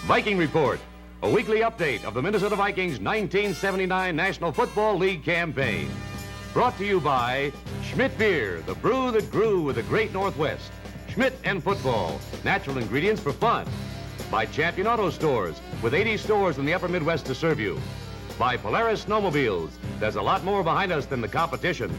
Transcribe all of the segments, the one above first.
Viking Report, a weekly update of the Minnesota Vikings' 1979 National Football League campaign. Brought to you by Schmidt Beer, the brew that grew with the great Northwest. Schmidt and football, natural ingredients for fun. By Champion Auto Stores, with 80 stores in the upper Midwest to serve you. By Polaris Snowmobiles, there's a lot more behind us than the competition.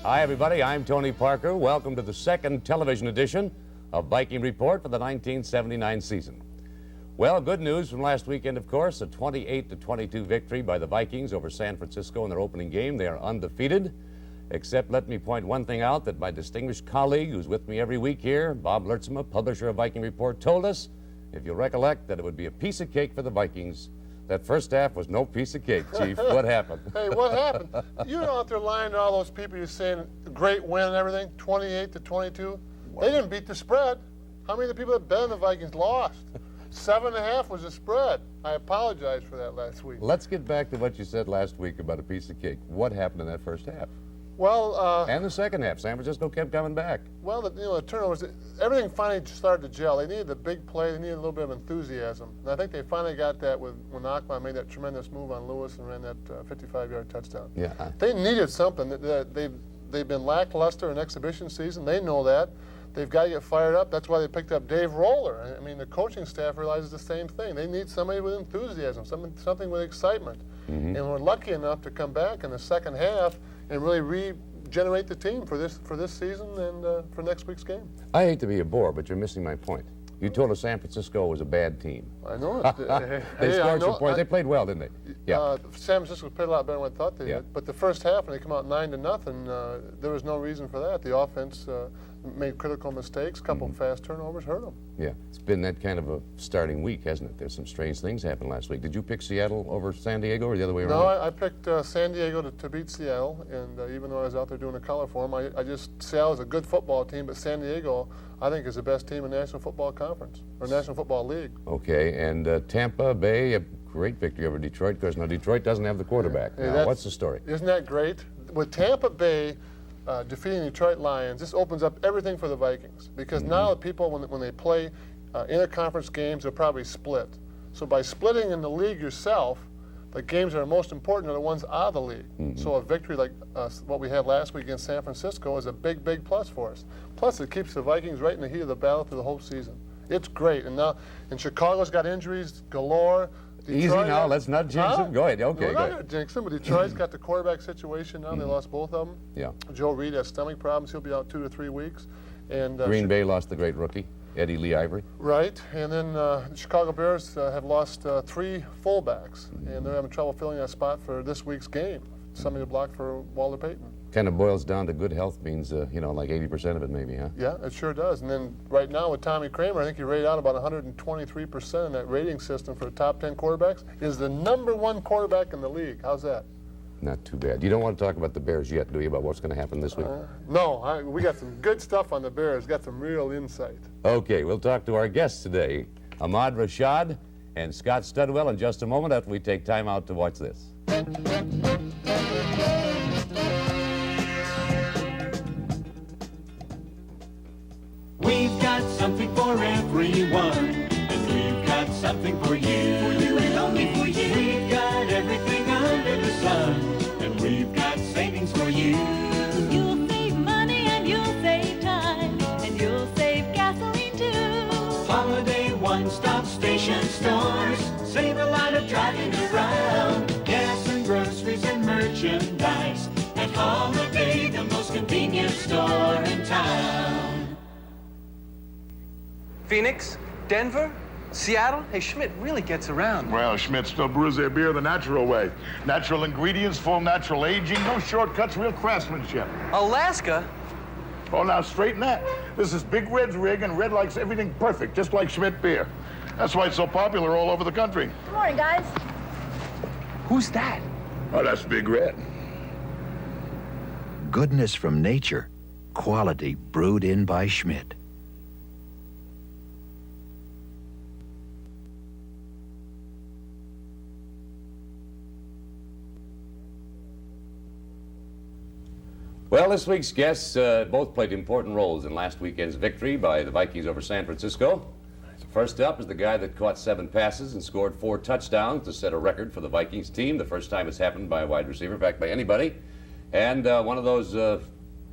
Hi, everybody. I'm Tony Parker. Welcome to the second television edition of Viking Report for the 1979 season. Well, good news from last weekend, of course, a 28-22 victory by the Vikings over San Francisco in their opening game. They are undefeated, except let me point one thing out that my distinguished colleague who's with me every week here, Bob Lurtsema, publisher of Viking Report, told us, if you'll recollect, that it would be a piece of cake for the Vikings. That first half was no piece of cake, Chief. What happened? Hey, what happened? You're out there lying to all those people you're saying great win and everything, 28-22. They didn't beat the spread. How many of the people that bet on the Vikings lost? 7.5 was the spread. I apologize for that last week. Let's get back to what you said last week about a piece of cake. What happened in that first half? Well, and the second half. San Francisco kept coming back. Well, the turnovers, everything finally started to gel. They needed the big play. They needed a little bit of enthusiasm. And I think they finally got that when Ahmad made that tremendous move on Lewis and ran that 55-yard touchdown. Yeah. They needed something. They've been lackluster in exhibition season. They know that. They've got to get fired up. That's why they picked up Dave Roller. I mean, the coaching staff realizes the same thing. They need somebody with enthusiasm, something with excitement. Mm-hmm. And we're lucky enough to come back in the second half and really regenerate the team for this season and for next week's game. I hate to be a bore, but you're missing my point. You told us San Francisco was a bad team. I know it. They scored some points. They played well, didn't they? Yeah. San Francisco played a lot better than I thought they did. But the first half, when they come out 9-0, there was no reason for that. The offense made critical mistakes. A couple fast turnovers hurt them. Yeah, it's been that kind of a starting week, hasn't it? There's some strange things happened last week. Did you pick Seattle over San Diego or the other way around? No, I picked San Diego to beat Seattle, and even though I was out there doing a color for them, Seattle's a good football team, but San Diego, I think, is the best team in the National Football Conference, or National Football League. Okay, and Tampa Bay, a great victory over Detroit, because now Detroit doesn't have the quarterback. Now, what's the story? Isn't that great? With Tampa Bay defeating the Detroit Lions, this opens up everything for the Vikings, because now the people, when they play interconference games, they'll probably split. So by splitting in the league yourself, the games that are most important are the ones out of the league. So a victory like what we had last week against San Francisco is a big, big plus for us. Plus, it keeps the Vikings right in the heat of the battle through the whole season. It's great. And now, Chicago's got injuries galore. Detroit, easy now, let's not jinx them. Go ahead, okay, we're not going to jinx them, but Detroit's got the quarterback situation now. They lost both of them. Yeah. Joe Reed has stomach problems. He'll be out 2 to 3 weeks. And Green Bay lost the great rookie, Eddie Lee Ivory. Right, and then the Chicago Bears have lost 3 fullbacks, and they're having trouble filling that spot for this week's game. Somebody to block for Walter Payton. Kind of boils down to good health means, like 80% of it maybe, huh? Yeah, it sure does. And then right now with Tommy Kramer, I think he rated out about 123% in that rating system for the top 10 quarterbacks. Is the #1 quarterback in the league. How's that? Not too bad. You don't want to talk about the Bears yet, do you, about what's going to happen this week? No, we got some good stuff on the Bears, got some real insight. Okay, we'll talk to our guests today, Ahmad Rashad and Scott Studwell, in just a moment after we take time out to watch this. We've got something for everyone, and we've got something for you. For you and only for you. We've got everything under the sun, and we've got savings for you. You'll save money and you'll save time, and you'll save gasoline too. Holiday one-stop station stores save a lot of driving around. Gas and groceries and merchandise. At Holiday, the most convenient store in town. Phoenix, Denver, Seattle. Hey, Schmidt really gets around. Well, Schmidt still brews their beer the natural way. Natural ingredients, full natural aging, no shortcuts, real craftsmanship. Alaska? Oh, now straighten that. This is Big Red's rig, and Red likes everything perfect, just like Schmidt beer. That's why it's so popular all over the country. Good morning, guys. Who's that? Oh, that's Big Red. Goodness from nature, quality brewed in by Schmidt. Well, this week's guests both played important roles in last weekend's victory by the Vikings over San Francisco. First up is the guy that caught 7 passes and scored 4 touchdowns to set a record for the Vikings team. The first time it's happened by a wide receiver, in fact, by anybody. And one of those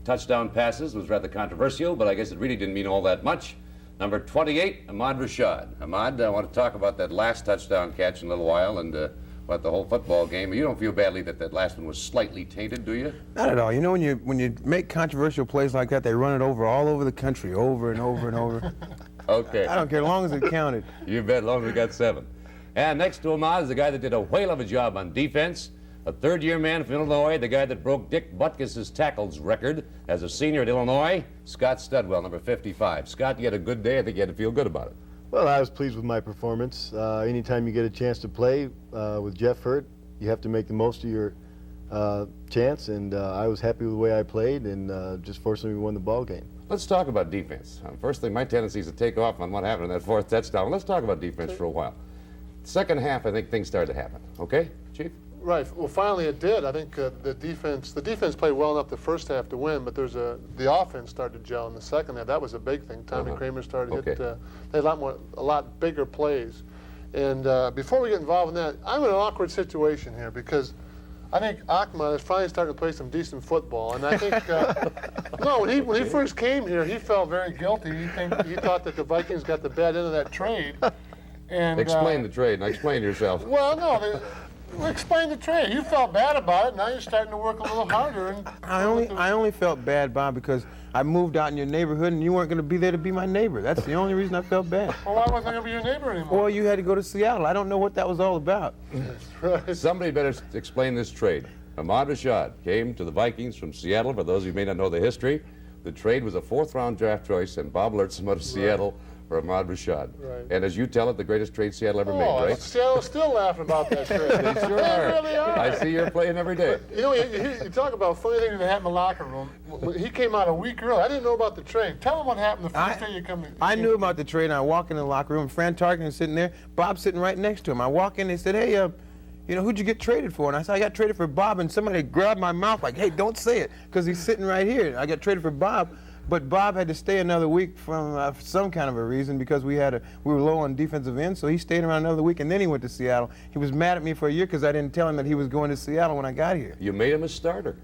touchdown passes was rather controversial, but I guess it really didn't mean all that much. Number 28, Ahmad Rashad. Ahmad, I want to talk about that last touchdown catch in a little while and about the whole football game. You don't feel badly that that last one was slightly tainted, do you? Not at all. You know, when you make controversial plays like that, they run it over all over the country, over and over and over. Okay. I don't care, as long as it counted. You bet, as long as we got 7. And next to Ahmad is the guy that did a whale of a job on defense. A third-year man from Illinois, the guy that broke Dick Butkus's tackles record as a senior at Illinois, Scott Studwell, number 55. Scott, you had a good day. I think you had to feel good about it. Well, I was pleased with my performance. Anytime you get a chance to play with Jeff hurt, you have to make the most of your chance, and I was happy with the way I played, and just fortunately we won the ball game. Let's talk about defense. First thing, my tendency is to take off on what happened in that 4th touchdown. Let's talk about defense for a while. Second half, I think things started to happen. Okay, Chief? Right. Well, finally it did. I think the defense played well enough the first half to win, but the offense started to gel in the second half. That was a big thing. Tommy Kramer started to hit they had a lot bigger plays. And before we get involved in that, I'm in an awkward situation here because I think Ahmad is finally starting to play some decent football, and I think no, when he first came here, he felt very guilty. He thought that the Vikings got the bad end of that trade. And explain the trade and explain yourself. Well, no. Explain the trade. You felt bad about it. Now you're starting to work a little harder. And I only felt bad, Bob, because I moved out in your neighborhood and you weren't going to be there to be my neighbor. That's the only reason I felt bad. Well, why wasn't I going to be your neighbor anymore? Well, you had to go to Seattle. I don't know what that was all about. Right. Somebody better explain this trade. Ahmad Rashad came to the Vikings from Seattle. For those who may not know the history, the trade was a 4th-round draft choice and Bob Lurtsema to Seattle for Ahmad Rashad. Right. And as you tell it, the greatest trade Seattle ever made, right? Seattle's still laughing about that trade. They sure are. Really are. I see you're playing every day. You know, you talk about funny things that happened in the locker room. He came out a week early. I didn't know about the trade. Tell him what happened the first day you come in. I knew about the trade, and I walk in the locker room. Fran Tarkenton is sitting there. Bob's sitting right next to him. I walk in, they said, hey, you know, who'd you get traded for? And I said, I got traded for Bob, and somebody grabbed my mouth like, hey, don't say it, because he's sitting right here. I got traded for Bob. But Bob had to stay another week from some kind of a reason because we were low on defensive end, so he stayed around another week, and then he went to Seattle. He was mad at me for a year because I didn't tell him that he was going to Seattle when I got here. You made him a starter.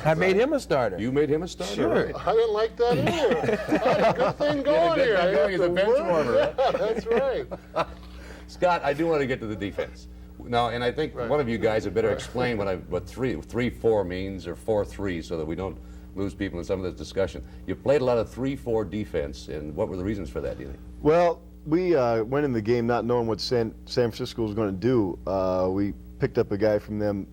I made him a starter. You made him a starter. Sure. Right? I didn't like that either. I had a good thing going here. He's a bench warmer. Yeah, that's right. Scott, I do want to get to the defense. Now, and I think one of you guys had better explain what 3-4 means or 4-3 so that we don't lose people in some of this discussion. You played a lot of 3-4 defense, and what were the reasons for that, do you think? Well, we went in the game not knowing what San Francisco was going to do. We picked up a guy from them,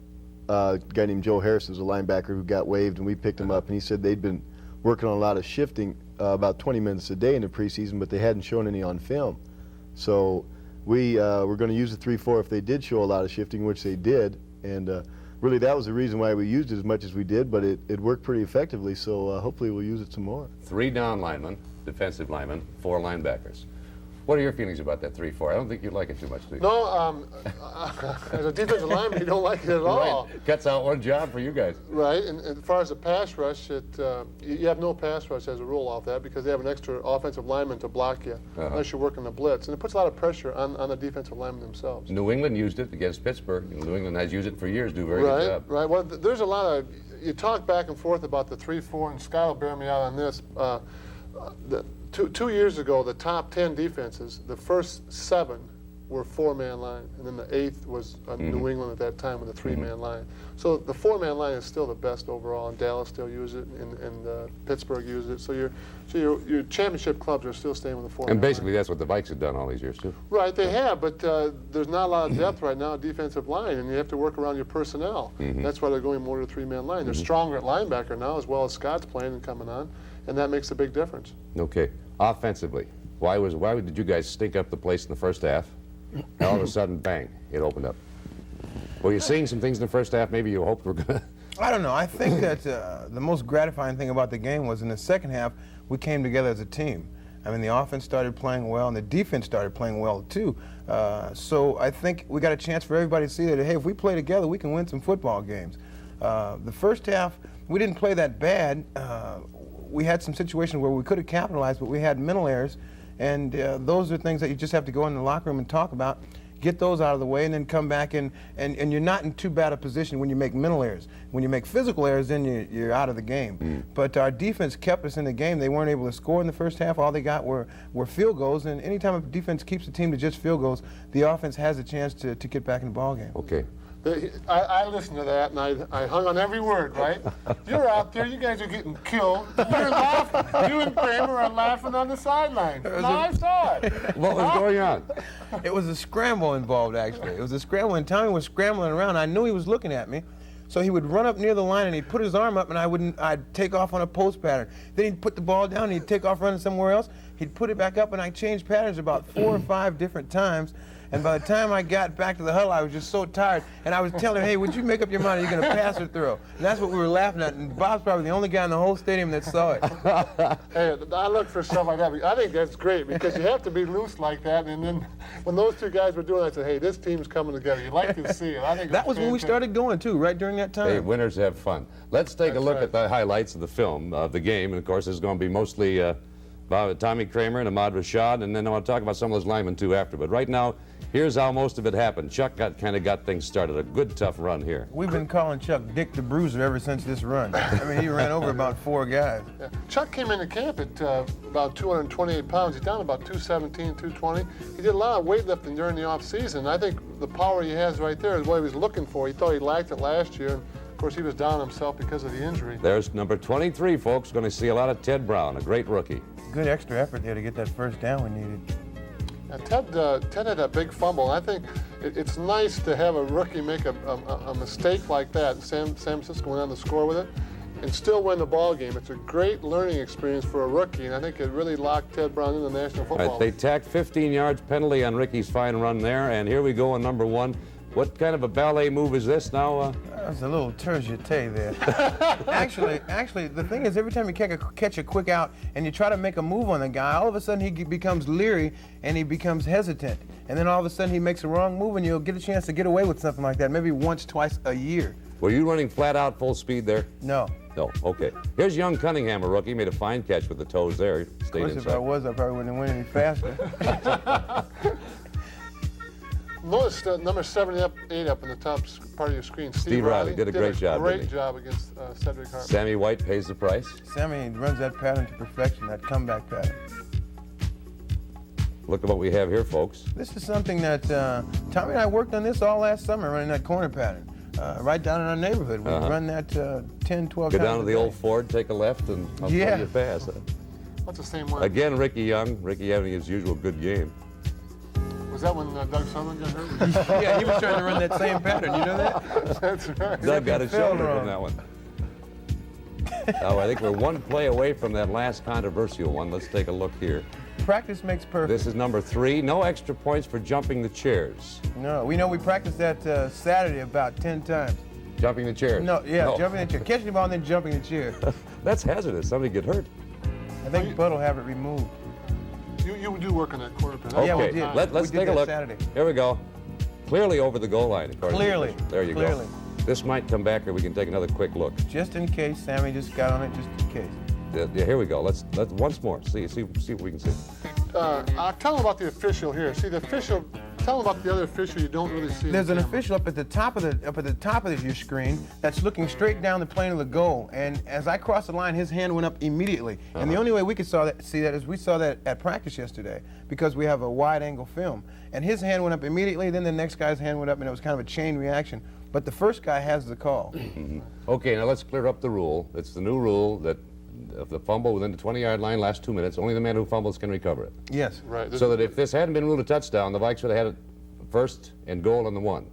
a guy named Joe Harris, who's a linebacker who got waived, and we picked him up, and he said they'd been working on a lot of shifting, about 20 minutes a day in the preseason, but they hadn't shown any on film. So we were going to use the 3-4 if they did show a lot of shifting, which they did, and really that was the reason why we used it as much as we did, but it worked pretty effectively, so hopefully we'll use it some more. 3 down linemen, defensive linemen, 4 linebackers. What are your feelings about that 3-4? I don't think you like it too much, do you? No, as a defensive lineman, you don't like it at all. Right. Cuts out one job for you guys. Right, and as far as the pass rush, you have no pass rush as a rule off that because they have an extra offensive lineman to block you unless you're working the blitz. And it puts a lot of pressure on the defensive linemen themselves. New England used it against Pittsburgh. New England has used it for years, do a very good job. Right, well, there's a lot of, you talk back and forth about the 3-4, and Scott will bear me out on this. Two years ago, the top 10 defenses, the first 7 were 4-man line, and then the 8th was New England at that time with a 3-man line. So the 4-man line is still the best overall, and Dallas still uses it, and Pittsburgh uses it. So your championship clubs are still staying with the 4-man line. And basically that's what the Vikes have done all these years too. Right, they have, but there's not a lot of depth right now at defensive line, and you have to work around your personnel. That's why they're going more to 3-man line. They're stronger at linebacker now, as well as Scott's playing and coming on, and that makes a big difference. Okay. Offensively, why did you guys stink up the place in the first half? And all of a sudden, bang, it opened up. Were you seeing some things in the first half maybe you hoped were going to? I don't know. I think that the most gratifying thing about the game was in the second half, we came together as a team. I mean, the offense started playing well, and the defense started playing well, too. So I think we got a chance for everybody to see that, hey, if we play together, we can win some football games. The first half, we didn't play that bad. We had some situations where we could have capitalized, but we had mental errors, and those are things that you just have to go in the locker room and talk about, get those out of the way, and then come back and you're not in too bad a position when you make mental errors. When you make physical errors, then you're out of the game. But our defense kept us in the game. They weren't able to score in the first half. All they got were field goals, and anytime a defense keeps the team to just field goals, the offense has a chance to get back in the ball game. Okay. I listened to that, and I hung on every word, right? You're out there, you guys are getting killed. You're laughing. You and Kramer are laughing on the sideline. I saw it. What was going on? It was a scramble involved, actually. It was a scramble, and Tommy was scrambling around. I knew he was looking at me, so he would run up near the line, and he'd put his arm up, and I'd take off on a post pattern. Then he'd put the ball down, and he'd take off running somewhere else. He'd put it back up, and I changed patterns about 4 or 5 different times. And by the time I got back to the huddle, I was just so tired. And I was telling him, hey, would you make up your mind, are you going to pass or throw? And that's what we were laughing at. And Bob's probably the only guy in the whole stadium that saw it. Hey, I look for stuff like that. I think that's great because you have to be loose like that. And then when those two guys were doing it, I said, hey, this team's coming together. You like to see it. I think that was when we started going, too, right during that time. Hey, winners have fun. Let's take a look at the highlights of the film, of the game. And, of course, it's going to be mostly Tommy Kramer and Ahmad Rashad. And then I want to talk about some of those linemen, too, after. But right now, here's how most of it happened. Chuck kind of got things started. A good, tough run here. We've been calling Chuck Dick the Bruiser ever since this run. I mean, he ran over about 4 guys. Yeah. Chuck came into camp at about 228 pounds. He's down about 217, 220. He did a lot of weightlifting during the offseason. I think the power he has right there is what he was looking for. He thought he lacked it last year. And of course, he was down himself because of the injury. There's number 23, folks. Going to see a lot of Ted Brown, a great rookie. Good extra effort there to get that first down we needed. Ted had a big fumble. I think it's nice to have a rookie make a mistake like that. San Francisco went on to score with it and still win the ball game. It's a great learning experience for a rookie, and I think it really locked Ted Brown in the National Football League. They tacked 15 yards penalty on Ricky's fine run there, and here we go on number 1. What kind of a ballet move is this now? That's a little tourge-jeté there. actually, the thing is, every time you catch a quick out and you try to make a move on the guy, all of a sudden he becomes leery and he becomes hesitant. And then all of a sudden he makes a wrong move and you'll get a chance to get away with something like that, maybe once, twice a year. Were you running flat out full speed there? No. No, okay. Here's young Cunningham, a rookie, made a fine catch with the toes there. Stayed of course, inside. if I was, I probably wouldn't have went any faster. Notice number 78 up in the top part of your screen. Steve Riley did a great job. Great job against Cedric Hartman. Sammy White pays the price. Sammy runs that pattern to perfection, that comeback pattern. Look at what we have here, folks. This is something that Tommy and I worked on this all last summer, running that corner pattern. Right down in our neighborhood. We run that 10, 12 Go times. Go down to the old Ford, take a left, and I'll tell you pass. What's the same one? Again, Ricky Young. Ricky having his usual good game. Was that when Doug Sutherland got hurt? Yeah, he was trying to run that same pattern. You know that? That's right. Doug got his shoulder from that one. Oh, I think we're one play away from that last controversial one. Let's take a look here. Practice makes perfect. This is number 3. No extra points for jumping the chairs. No, we practiced that Saturday about 10 times. Jumping the chairs? No, jumping the chair. Catching the ball and then jumping the chair. That's hazardous. Somebody get hurt. I think Bud will have it removed. You do work on that corner pattern. Okay, Yeah, we did. let's take a look. Saturday. Here we go. Clearly over the goal line. Clearly. There you go. This might come back, or we can take another quick look. Just in case, Sammy just got on it. Just in case. Yeah, here we go. Let's once more. See what we can see. I'll tell them about the official here. See, the official. Tell them about the other official you don't really see. There's an official up at the top of your screen that's looking straight down the plane of the goal. And as I crossed the line, his hand went up immediately. And the only way we could see that is we saw that at practice yesterday because we have a wide-angle film. And his hand went up immediately. Then the next guy's hand went up, and it was kind of a chain reaction. But the first guy has the call. Okay, now let's clear up the rule. It's the new rule that if the fumble within the 20-yard line lasts 2 minutes, only the man who fumbles can recover it. Yes. Right. So that if this hadn't been ruled a touchdown, the Vikes would have had it first and goal on the 1,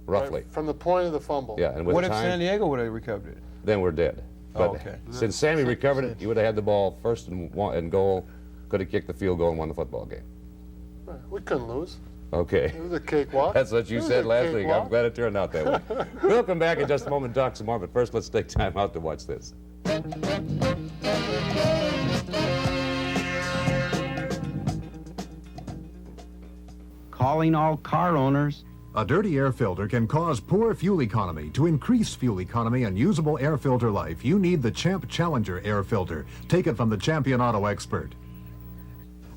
roughly. Right, from the point of the fumble. Yeah, and with What if time, San Diego would have recovered it? then we're dead. But okay. since Sammy recovered it, he would have had the ball first and goal, could have kicked the field goal and won the football game. Right. We couldn't lose. Okay. It was a cakewalk. That's what you said last week. I'm glad it turned out that way. We'll come back in just a moment and talk some more, but first let's take time out to watch this. Calling all car owners. A dirty air filter can cause poor fuel economy. To increase fuel economy and usable air filter life, you need the Champ Challenger air filter. Take it from the Champion Auto expert.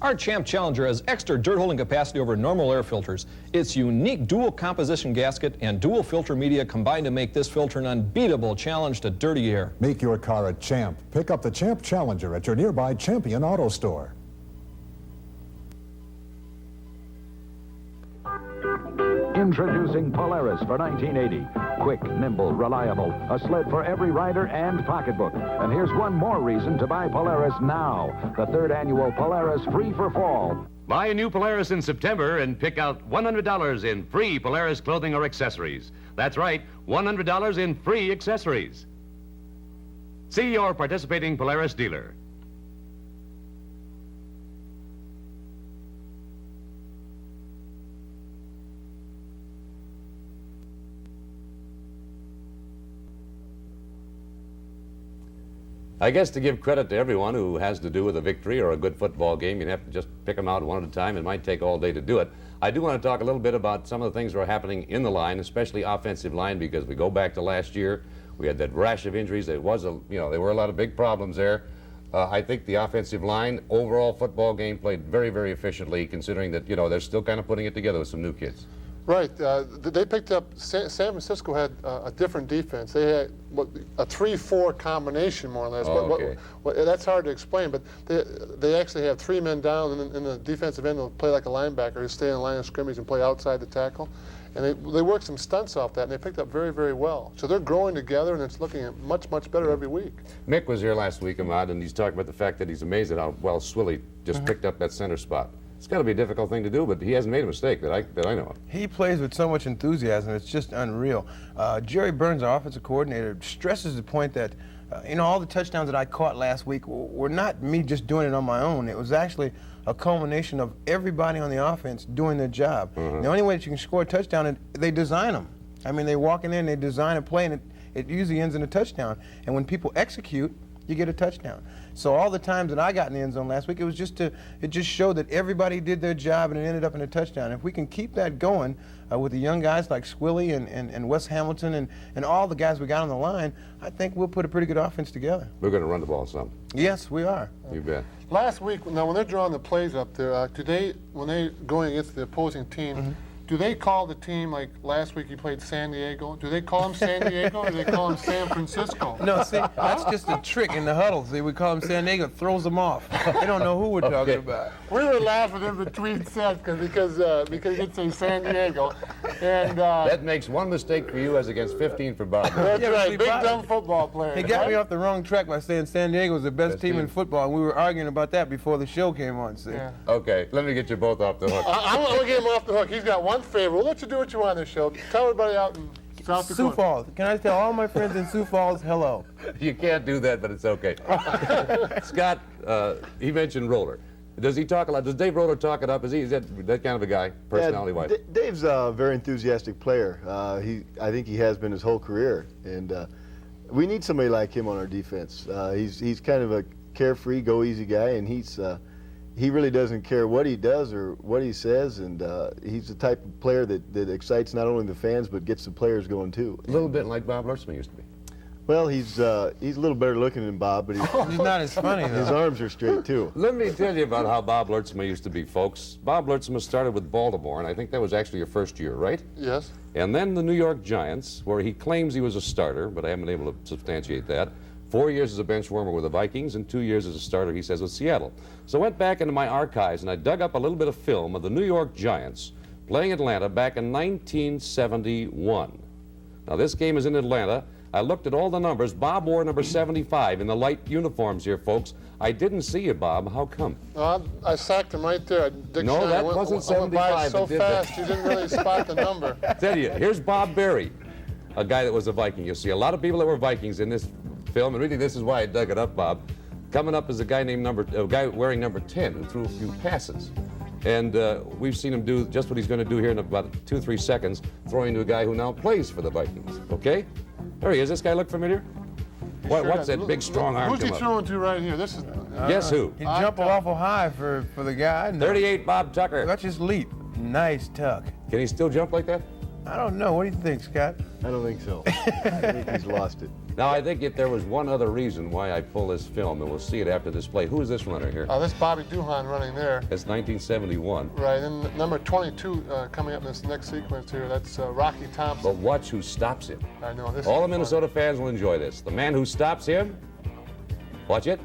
Our Champ Challenger has extra dirt holding capacity over normal air filters. Its unique dual composition gasket and dual filter media combine to make this filter an unbeatable challenge to dirty air. Make your car a Champ. Pick up the Champ Challenger at your nearby Champion Auto store. Introducing Polaris for 1980. Quick, nimble, reliable. A sled for every rider and pocketbook. And here's one more reason to buy Polaris now. The third annual Polaris Free for Fall. Buy a new Polaris in September and pick out $100 in free Polaris clothing or accessories. That's right, $100 in free accessories. See your participating Polaris dealer. I guess to give credit to everyone who has to do with a victory or a good football game, you have to just pick them out one at a time. It might take all day to do it. I do want to talk a little bit about some of the things that are happening in the line, especially offensive line, because we go back to last year. We had that rash of injuries. There was there were a lot of big problems there. I think the offensive line, overall football game, played very, very efficiently, considering that, they're still kind of putting it together with some new kids. Right. They picked up, San Francisco had a different defense. They had a 3-4 combination, more or less. Okay. That's hard to explain, but they actually have 3 men down, and in the defensive end, they'll play like a linebacker who stay in the line of scrimmage and play outside the tackle. And they worked some stunts off that, and they picked up very, very well. So they're growing together, and it's looking much, much better every week. Mick was here last week, Ahmad, and he's talking about the fact that he's amazed at how well Swilly just picked up that center spot. It's got to be a difficult thing to do, but he hasn't made a mistake that I know of. He plays with so much enthusiasm, it's just unreal. Jerry Burns, our offensive coordinator, stresses the point that, all the touchdowns that I caught last week were not me just doing it on my own. It was actually a culmination of everybody on the offense doing their job. The only way that you can score a touchdown is they design them. I mean, they walk in there and they design a play, and it usually ends in a touchdown. And when people execute, you get a touchdown. So all the times that I got in the end zone last week, it just showed that everybody did their job and it ended up in a touchdown. If we can keep that going with the young guys like Swilly and Wes Hamilton and all the guys we got on the line, I think we'll put a pretty good offense together. We're going to run the ball some. Yes, we are. You bet. Last week, now when they're drawing the plays up there, when they're going against the opposing team, do they call the team, like last week he played San Diego, do they call him San Diego or do they call him San Francisco? No, see, that's just a trick in the huddle. See, we call him San Diego, throws them off. They don't know who we're talking about. We were laughing in between sets because he did say San Diego. And that makes one mistake for you as against 15 for Bob. That's right, big dumb football player. He got me off the wrong track by saying San Diego was the best team in football, and we were arguing about that before the show came on, see? Yeah. Okay, let me get you both off the hook. I'm going to get him off the hook. He's got one favor. We'll let you do what you want on this show. Tell everybody out in South Dakota. Sioux Falls. Can I tell all my friends in Sioux Falls hello? You can't do that, but it's okay. Scott, he mentioned Roller. Does he talk a lot? Does Dave Roller talk it up? Is that kind of a guy, personality-wise? Yeah, Dave's a very enthusiastic player. I think he has been his whole career, and we need somebody like him on our defense. He's kind of a carefree, go-easy guy, and he really doesn't care what he does or what he says, and he's the type of player that excites not only the fans but gets the players going too. A little bit like Bob Lurtsema used to be. Well, he's a little better looking than Bob, but he's not as funny, though. His arms are straight, too. Let me tell you about how Bob Lurtsema used to be, folks. Bob Lurtsema started with Baltimore, and I think that was actually your first year, right? Yes. And then the New York Giants, where he claims he was a starter, but I haven't been able to substantiate that. 4 years as a bench warmer with the Vikings and 2 years as a starter, he says, with Seattle. So I went back into my archives and I dug up a little bit of film of the New York Giants playing Atlanta back in 1971. Now this game is in Atlanta. I looked at all the numbers. Bob wore number 75 in the light uniforms here, folks. I didn't see you, Bob. How come? I sacked him right there. No, that wasn't 75. So fast, you didn't really spot the number. Tell you, here's Bob Berry, a guy that was a Viking. You'll see a lot of people that were Vikings in this film, and really this is why I dug it up, Bob. Coming up is a guy wearing number 10 who threw a few passes. And we've seen him do just what he's going to do here in about 2-3 seconds, throwing to a guy who now plays for the Vikings. Okay? There he is. This guy look familiar? What's that big, strong arm? Who's he throwing to right here? This is. Guess who? He jumped awful high for the guy. 38, Bob Tucker. That's just leap. Nice tuck. Can he still jump like that? I don't know. What do you think, Scott? I don't think so. I think he's lost it. Now, I think if there was one other reason why I pull this film, and we'll see it after this play. Who is this runner here? This Bobby Duhan running there. It's 1971. Right, and number 22 coming up in this next sequence here, that's Rocky Thompson. But watch who stops him. I know. This All the is Minnesota fans will enjoy this. The man who stops him, watch it.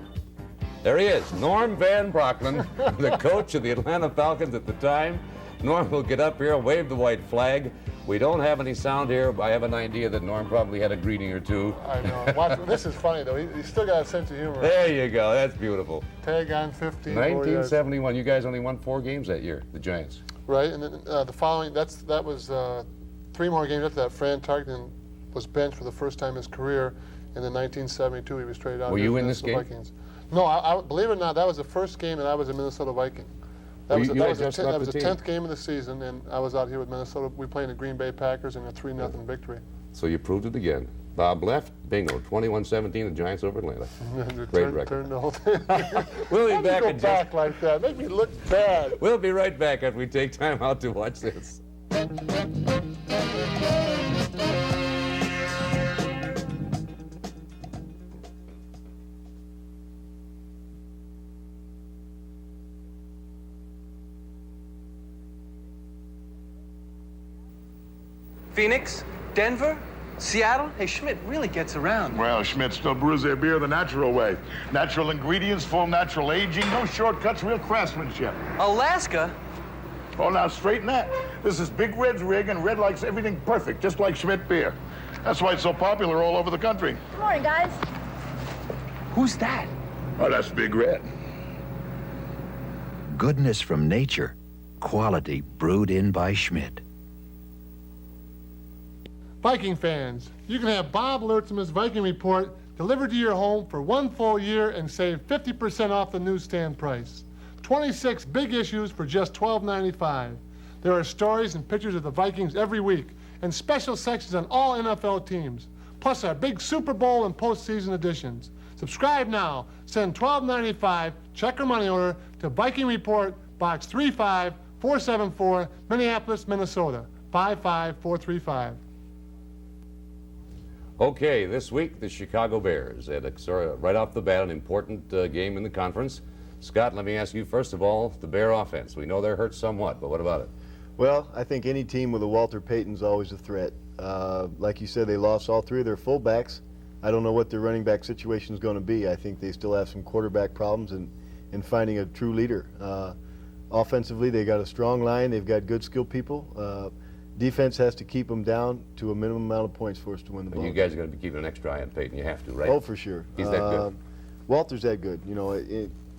There he is, Norm Van Brocklin, the coach of the Atlanta Falcons at the time. Norm will get up here, wave the white flag. We don't have any sound here, but I have an idea that Norm probably had a greeting or two. I know. Watch, this is funny, though. He's still got a sense of humor. There you go. That's beautiful. Tag on 15. 1971. You guys only won 4 games that year, the Giants. Right, and then the following, that was 3 more games after that. Fran Tarkenton was benched for the first time in his career. And in 1972, he was traded out. Were you in this game? Vikings? No, I believe it or not, that was the first game that I was a Minnesota Viking. That was the 10th game of the season, and I was out here with Minnesota. We played the Green Bay Packers in a 3-0 victory. So you proved it again. Bob left, bingo, 21-17, the Giants over Atlanta. Great record. We'll be back in just... back like that. Make me look bad. We'll be right back after we take time out to watch this. Phoenix, Denver, Seattle. Hey, Schmidt really gets around. Well, Schmidt still brews their beer the natural way. Natural ingredients, full natural aging, no shortcuts, real craftsmanship. Alaska? Oh, now straighten that. This is Big Red's rig, and Red likes everything perfect, just like Schmidt beer. That's why it's so popular all over the country. Good morning, guys. Who's that? Oh, that's Big Red. Goodness from nature, quality brewed in by Schmidt. Viking fans, you can have Bob Lurtsema's Viking Report delivered to your home for 1 full year and save 50% off the newsstand price. 26 big issues for just $12.95. There are stories and pictures of the Vikings every week and special sections on all NFL teams, plus our big Super Bowl and postseason editions. Subscribe now. Send $12.95 check or money order to Viking Report, Box 35474, Minneapolis, Minnesota, 55435. Okay, this week, the Chicago Bears had right off the bat an important game in the conference. Scott, let me ask you, first of all, the Bear offense. We know they're hurt somewhat, but what about it? Well, I think any team with a Walter Payton's always a threat. Like you said, they lost all 3 of their fullbacks. I don't know what their running back situation is going to be. I think they still have some quarterback problems in finding a true leader. Offensively, they got a strong line. They've got good skilled people. Defense has to keep them down to a minimum amount of points for us to win the ball. You guys are going to be keeping an extra eye on Peyton. You have to, right? Oh, for sure. He's that good. Walter's that good. You know,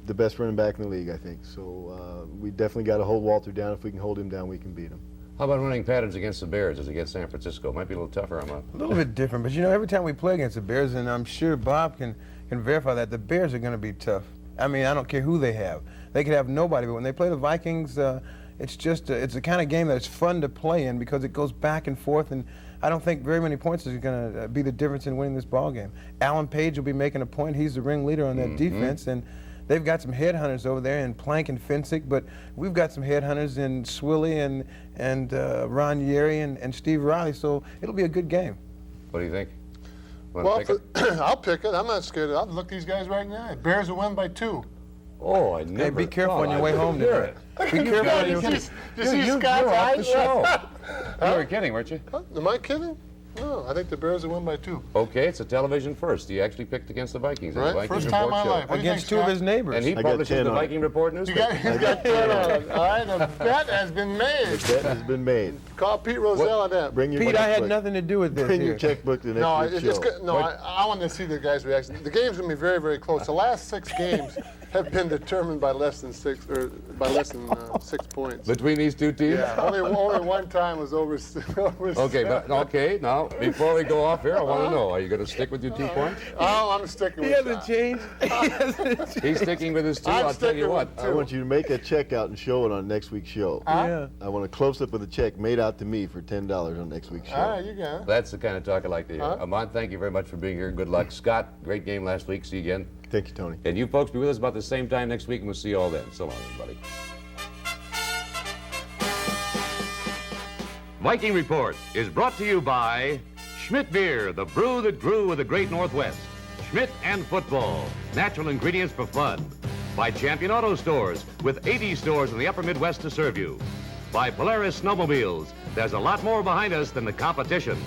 the best running back in the league, I think. So we definitely got to hold Walter down. If we can hold him down, we can beat him. How about running patterns against the Bears as against San Francisco? Might be a little tougher, Ahmad. A little bit different, but you know, every time we play against the Bears, and I'm sure Bob can verify that, the Bears are going to be tough. I mean, I don't care who they have. They could have nobody, but when they play the Vikings, it's just it's the kind of game that's fun to play in because it goes back and forth, and I don't think very many points is going to be the difference in winning this ball game. Alan Page will be making a point. He's the ringleader on that defense, and they've got some headhunters over there in Plank and Finsick, but we've got some headhunters in Swilly and Ron Yeri and Steve Riley, so it'll be a good game. What do you think? Well, I'll pick it. I'm not scared. I'll look these guys right in the eye. Bears will win by 2. Oh, I never. Hey, be careful on your way home today. Be careful on your way. You see Scott's off the show. You were kidding, weren't you? Am I kidding? No, I think the Bears will win by 2. Okay, it's a television first. He actually picked against the Vikings. Right, Vikings first time in my show. life. Against 2 of his neighbors. And he publishes the Viking Report newspaper. He's got 10 on it. All right, the bet has been made. The bet has been made. Call Pete Rozelle on that. Bring your Pete, I had checkbook. nothing to do with this. Bring your checkbook to the next week's show. I want to see the guys' reaction. The game's going to be very, very close. The last 6 games have been determined by less than 6 points. Between these 2 teams? Yeah, only one time was over. Okay, now, before we go off here, I want to know, are you going to stick with your 2 points? Oh, I'm sticking with He hasn't changed. He's sticking with his 2. I'll tell you what. I want you to make a check out and show it on next week's show. Yeah. I want a close-up of the check made out to me for $10 on next week's show. All right, you got it. That's the kind of talk I like to hear. Ahmad, thank you very much for being here. Good luck. Scott, great game last week. See you again. Thank you, Tony. And you folks be with us about the same time next week, and we'll see you all then. So long, everybody. Viking Report is brought to you by Schmidt Beer, the brew that grew with the great Northwest. Schmidt and football, natural ingredients for fun. By Champion Auto Stores, with 80 stores in the upper Midwest to serve you. By Polaris Snowmobiles, there's a lot more behind us than the competition.